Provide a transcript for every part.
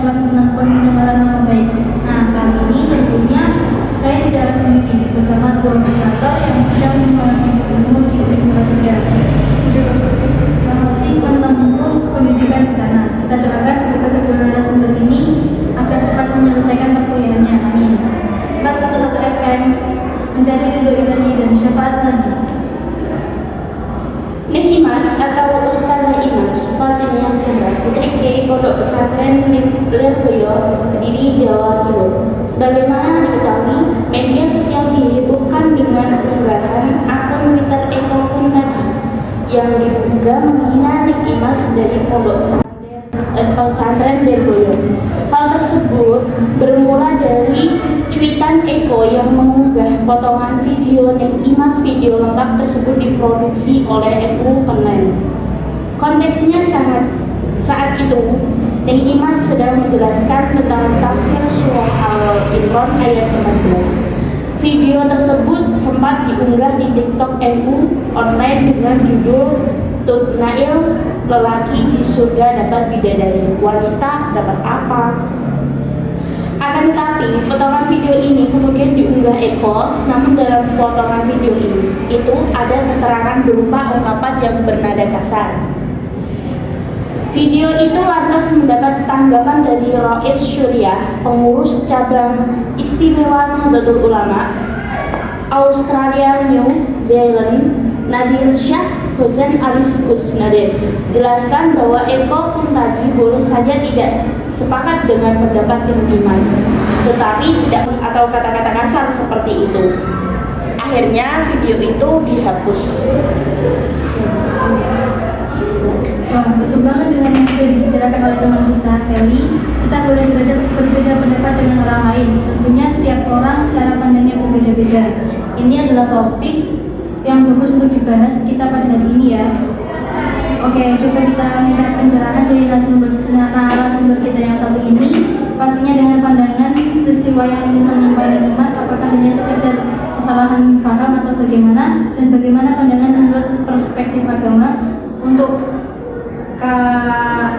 pencemaran nama baik. Nah, kali ini tentunya saya tidak akan sendiri bersama dua moderator yang sedang mengalami umur di Uin Salatiga. Masih menempuh pendidikan di sana. Kita doakan semoga kedua narasumber ini akan cepat menyelesaikan perkuliahannya. Amin. 411 FM mencari ridho ilahi dan syafaat Nabi. Nek Imas atau Ustazah Imas Fatimiyah Zahra, Putri Kiai Pondok Pesantren Lirboyo, Kediri, Jawa Timur. Sebagaimana diketahui, media sosial dihebohkan dengan unggahan akun Twitter Eko Kuntadi yang diduga menghina Nek Imas dari Pondok Pesantren Lirboyo. Hal tersebut bermula dari cuitan Eko yang mengunggah potongan video Nek Imas. Video lengkap tersebut diproduksi oleh NU Online. Konteksnya saat itu Nek Imas sedang menjelaskan tentang tafsir surah Al-Imran ayat 14. Video tersebut sempat diunggah di TikTok NU Online dengan judul Tubnail, lelaki di surga dapat bidadari, wanita dapat apa? Akan tetapi, potongan video ini kemudian diunggah Eko, namun dalam potongan video ini itu ada keterangan berupa ungkapan yang bernada kasar. Video itu lantas mendapat tanggapan dari Rois Syuriah, pengurus cabang istimewa Nahdlatul Ulama Australia New Zealand, Nadir Syah Hussein Aliskus Nadir, jelaskan bahwa Eko Kuntadi boleh saja tidak sepakat dengan pendapat Nek Imas, tetapi tidak atau kata-kata kasar seperti itu. Akhirnya video itu dihapus. Wah, betul banget dengan yang sudah dibicarakan oleh teman kita, Feli. Kita boleh berbeda pendapat dengan orang lain. Tentunya setiap orang cara pandangnya berbeda-beda. Ini adalah topik yang bagus untuk dibahas kita pada hari ini ya. Oke, coba kita minta pencerahan dari narasumber kita yang satu ini. Pastinya dengan pandangan peristiwa yang menimpa Nek Imas, apakah hanya sekedar kesalahan paham atau bagaimana, dan bagaimana pandangan menurut perspektif agama untuk Kak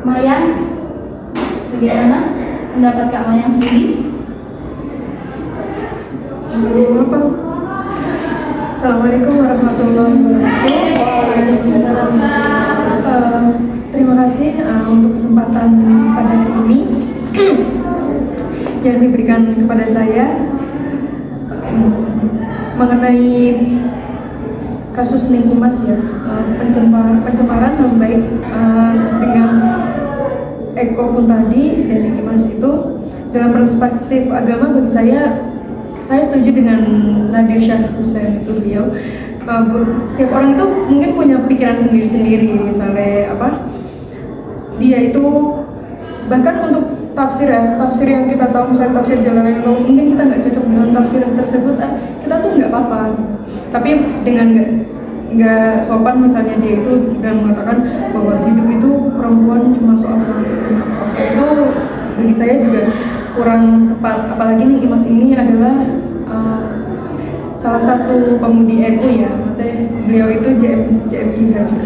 Mayang. Bagaimana pendapat Kak Mayang sendiri? Assalamualaikum warahmatullahi wabarakatuh. Waalaikumsalam. Terima kasih untuk kesempatan pada hari ini yang diberikan kepada saya mengenai kasus Nek Imas ya, pencemaran nama baik dengan Eko Kuntadi dan Nek Imas itu dalam perspektif agama. Bagi saya setuju dengan Nadir Syah Hussein itu beliau. Setiap orang itu mungkin punya pikiran sendiri-sendiri, misalnya dia itu bahkan untuk tafsir yang kita tahu, misalnya tafsir Jalalain, mungkin kita nggak cocok dengan tafsir tersebut, kita tuh nggak apa-apa. Tapi dengan nggak sopan misalnya dia itu juga mengatakan bahwa hidup itu perempuan cuma soal itu bagi saya juga kurang tepat. Apalagi nih Imas ini adalah salah satu pemudi NU ya, beliau itu JMJH juga.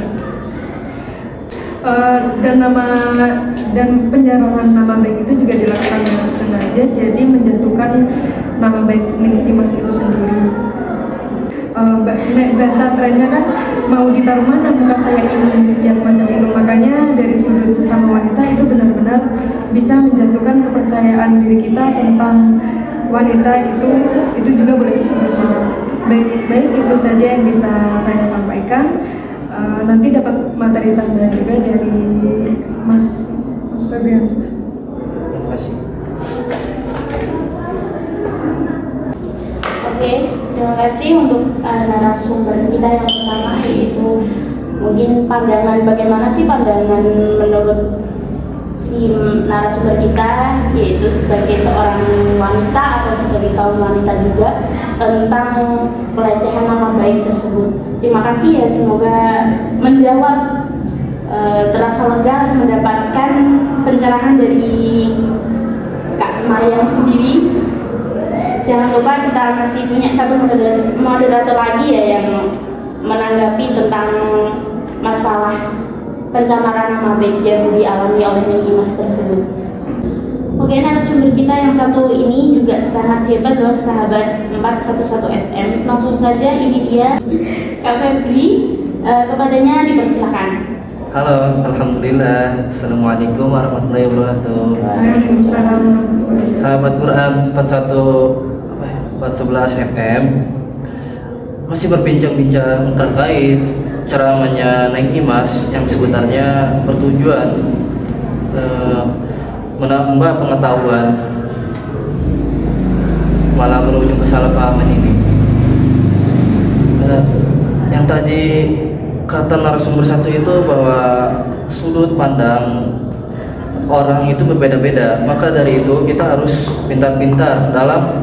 Dan penjarahan nama baik itu juga dilakukan dengan sengaja, jadi menjatuhkan nama baik Nek Imas itu sendiri. Bahasa trennya kan mau ditaruh mana muka saya ini, ya semacam itu. Makanya dari sudut sesama wanita itu benar-benar bisa menjatuhkan kepercayaan diri kita tentang wanita itu juga boleh disebut. Baik itu saja yang bisa saya sampaikan. Nanti dapat materi tambahan juga dari Mas Febrian. Terima kasih. Oke, terima kasih untuk narasumber kita yang pertama, yaitu mungkin bagaimana sih pandangan menurut si narasumber kita, yaitu sebagai seorang wanita atau sebagai kaum wanita juga, tentang pelecehan nama baik tersebut. Terima kasih ya, semoga menjawab, terasa lega mendapatkan pencerahan dari Kak Mayang sendiri. Jangan lupa kita masih punya satu moderator lagi ya yang menanggapi tentang masalah pencemaran nama baik yang dialami oleh Neng Imas tersebut. Oke, narasumber kita yang satu ini juga sangat hebat loh, sahabat 411 FM. Langsung saja ini dia Kak Febri, kepadanya dipersilakan. Halo, alhamdulillah. Assalamualaikum warahmatullahi wabarakatuh. Waalaikumsalam. Sahabat Quran 411 FM masih berbincang-bincang terkait ceramahnya Neng Imas yang sebenarnya bertujuan menambah pengetahuan, malah berujung kesalahpahaman ini. Yang tadi kata narasumber satu itu bahwa sudut pandang orang itu berbeda-beda, maka dari itu kita harus pintar-pintar dalam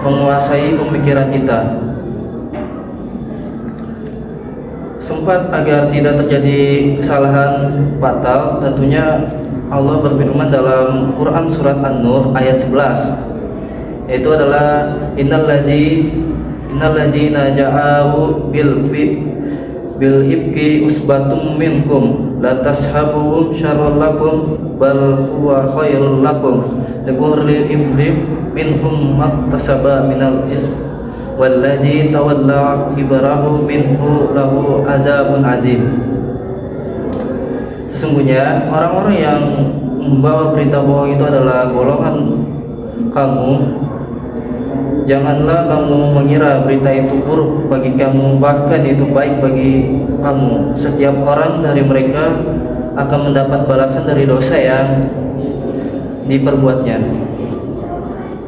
menguasai pemikiran kita. Sempat agar tidak terjadi kesalahan fatal, tentunya Allah berfirman dalam Quran surat An-Nur ayat 11, yaitu adalah innallazina ja'u bil ibki usbatum minkum la tashabuhum syarrul lakum bal huwa khairul lakum likulli imrin minhum maktasaba minal ism wallazi tawalla kibrahu minhu lahu azabun azim. Sesungguhnya orang-orang yang membawa berita bohong itu adalah golongan kamu. Janganlah kamu mengira berita itu buruk bagi kamu, bahkan itu baik bagi kamu. Setiap orang dari mereka akan mendapat balasan dari dosa yang diperbuatnya.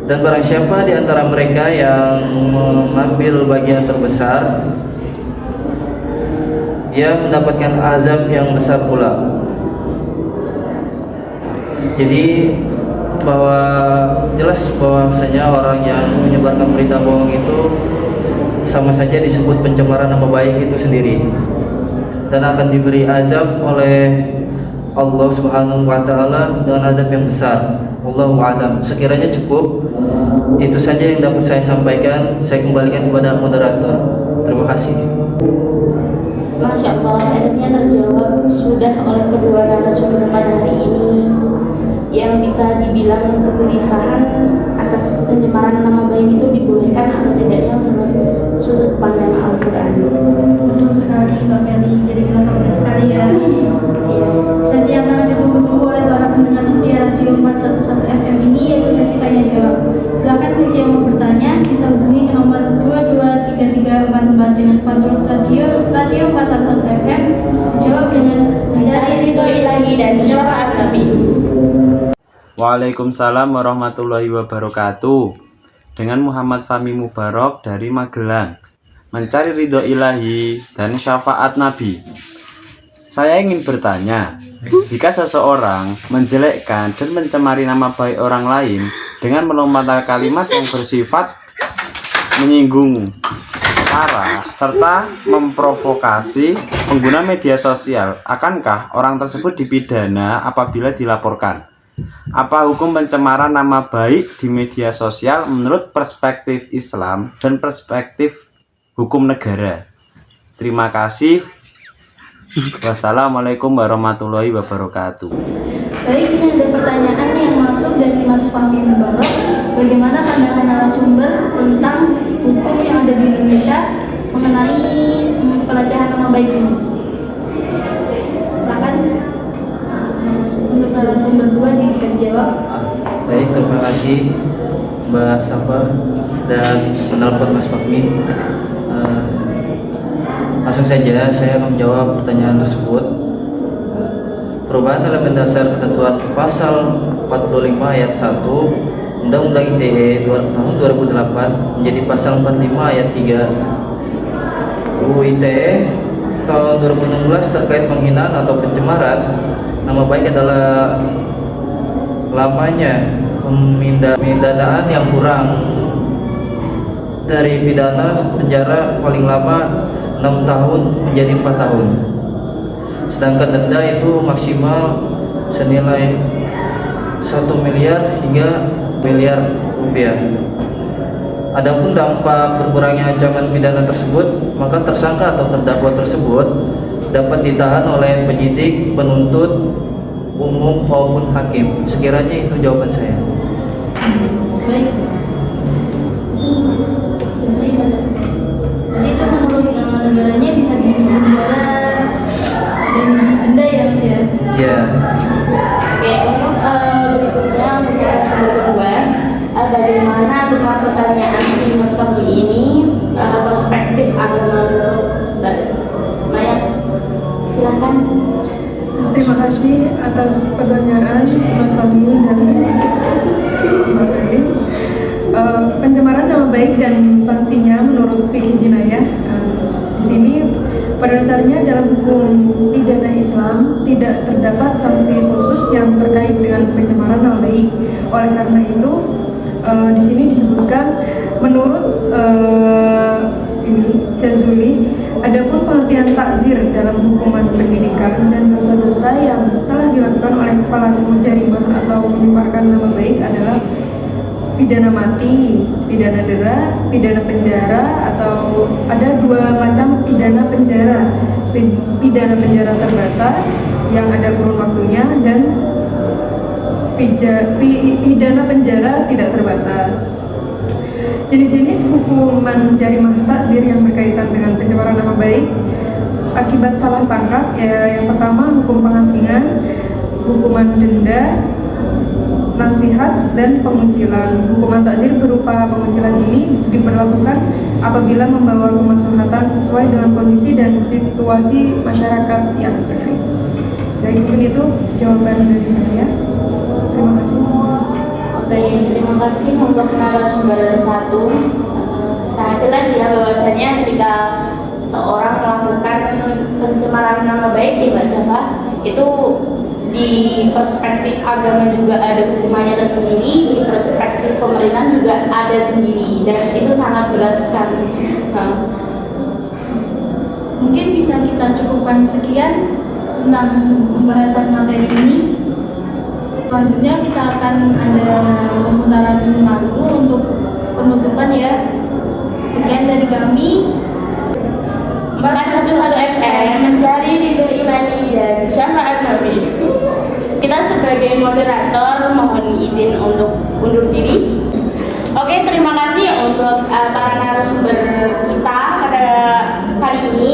Dan barang siapa di antara mereka yang mengambil bagian terbesar, dia mendapatkan azab yang besar pula. Jadi bahwa jelas bahwasanya orang yang menyebarkan berita bohong itu sama saja disebut pencemaran nama baik itu sendiri, dan akan diberi azab oleh Allah Subhanahu wa taala dengan azab yang besar. Wallahu a'lam. Sekiranya cukup itu saja yang dapat saya sampaikan. Saya kembalikan kepada moderator. Terima kasih. Masya Allah, akhirnya terjawab sudah oleh kedua narasumber pada hari ini, yang bisa dibilang kegelisahan atas pencemaran nama baik itu dibolehkan atau tidaknya menurut sudut pandang Al-Quran. Betul sekali Mbak Feli, jadi kerasa lega sekali ya. Sesi yang sangat ditunggu-tunggu oleh para pendengar setia Radio 411 FM ini yaitu sesi tanya jawab. Silakan bagi yang mau bertanya bisa hubungi ke nomor 223344 dengan password radio 411 FM. Jawab dengan mencari ridho ilahi dan syafaat Nabi. Waalaikumsalam warahmatullahi wabarakatuh. Dengan Muhammad Fahmi Mubarok dari Magelang, mencari ridho ilahi dan syafaat Nabi. Saya ingin bertanya, jika seseorang menjelekkan dan mencemari nama baik orang lain dengan melontarkan kalimat yang bersifat menyinggung sara serta memprovokasi pengguna media sosial, akankah orang tersebut dipidana apabila dilaporkan? Apa hukum pencemaran nama baik di media sosial menurut perspektif Islam dan perspektif hukum negara? Terima kasih. Wassalamualaikum warahmatullahi wabarakatuh. Baik, ini ada pertanyaan yang masuk dari Mas Fahmi Mubarok. Bagaimana pandangan narasumber tentang hukum yang ada di Indonesia mengenai pelecehan nama baik ini? Silakan untuk narasumber dua bisa dijawab. Baik, terima kasih Mbak Safa dan penelpon Mas Fahmi. Langsung saja saya menjawab pertanyaan tersebut. Perubahan elemen dasar ketentuan pasal 45 ayat 1 Undang-Undang ITE tahun 2008 menjadi pasal 45 ayat 3 UU ITE tahun 2016 terkait penghinaan atau pencemaran nama baik adalah lamanya pemindanaan yang kurang dari pidana penjara paling lama 6 tahun menjadi 4 tahun. Sedangkan denda itu maksimal senilai 1 miliar hingga miliar rupiah. Adapun dampak berkurangnya ancaman pidana tersebut, maka tersangka atau terdakwa tersebut dapat ditahan oleh penyidik, penuntut umum maupun hakim. Sekiranya itu jawaban saya. Baik. Jadi itu menurut negaranya bisa dipenjara dan didenda ya Mas ya? Ya, Oke, untuk berikutnya untuk narasumber kedua, bagaimana dengan pertanyaan si Mas Fadli ini perspektif agama Mbak Maya? Silakan. Terima kasih atas pertanyaan Mas Fahmi dan Mbak Feli. Pencemaran nama baik dan sanksinya menurut fikih jinayah. Di sini pada dasarnya dalam hukum pidana Islam tidak terdapat sanksi khusus yang terkait dengan pencemaran nama baik. Oleh karena itu, di sini disebutkan menurut Jazuli, adapun pengertian takzir dalam hukuman pendidikan dan dosa-dosa yang telah dilakukan oleh pelaku jarimah atau menyebarkan nama baik adalah pidana mati, pidana dera, pidana penjara, atau ada dua macam pidana penjara, pidana penjara terbatas yang ada kurun waktunya dan pidana penjara tidak terbatas. Jenis-jenis hukuman jarimah takzir yang berkaitan dengan pencemaran nama baik akibat salah tangkap, ya, yang pertama hukum pengasingan, hukuman denda, nasihat, dan pengucilan. Hukuman takzir berupa pengucilan ini diberlakukan apabila membawa kemaslahatan sesuai dengan kondisi dan situasi masyarakat yang ada. Jadi mungkin itu jawaban dari saya. Terima kasih. Baik, terima kasih untuk narasumber satu. Sangat jelas ya bahwasanya ketika seseorang melakukan pencemaran nama baik di Mbak Syafa, itu di perspektif agama juga ada hukumannya tersendiri, di perspektif pemerintahan juga ada sendiri, dan itu sangat berat sekali. Mungkin bisa kita cukupkan sekian tentang pembahasan materi ini. Selanjutnya kita akan ada pemutaran lagu untuk penutupan ya. Sekian dari kami. 411 FM mencari ridho ilahi dan syafaat Nabi. Kita sebagai moderator mohon izin untuk undur diri. Oke, terima kasih untuk para narasumber kita pada kali ini,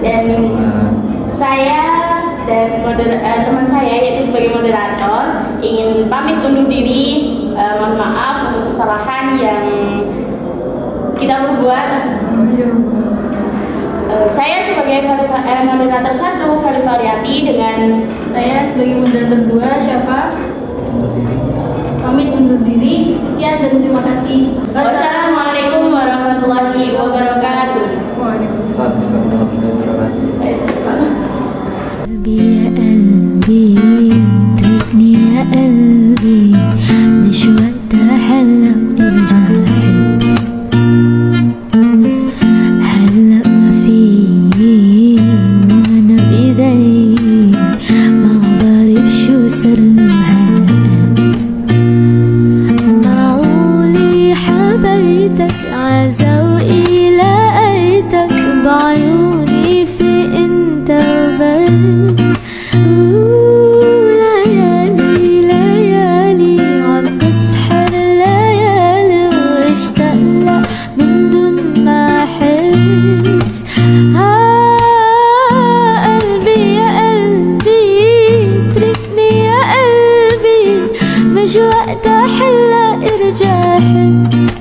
dan saya dan teman saya yaitu sebagai moderator ingin pamit undur diri. Mohon maaf untuk kesalahan yang kita perbuat. Saya sebagai moderator 1 Feli Variati dengan Saya sebagai moderator 2 Syafa pamit undur diri. Sekian dan terima kasih. Wassalamualaikum warahmatullahi wabarakatuh. Waalaikumsalam warahmatullahi wabarakatuh. قلبي يا قلبي تركني يا قلبي مش وقت هلا ارجع هلا ما في وانا بايدي ما بعرف شو صار معقولي حبيتك عزوقي لقيتك بعيوني في انت وبس مش وقت حلا ارجع حب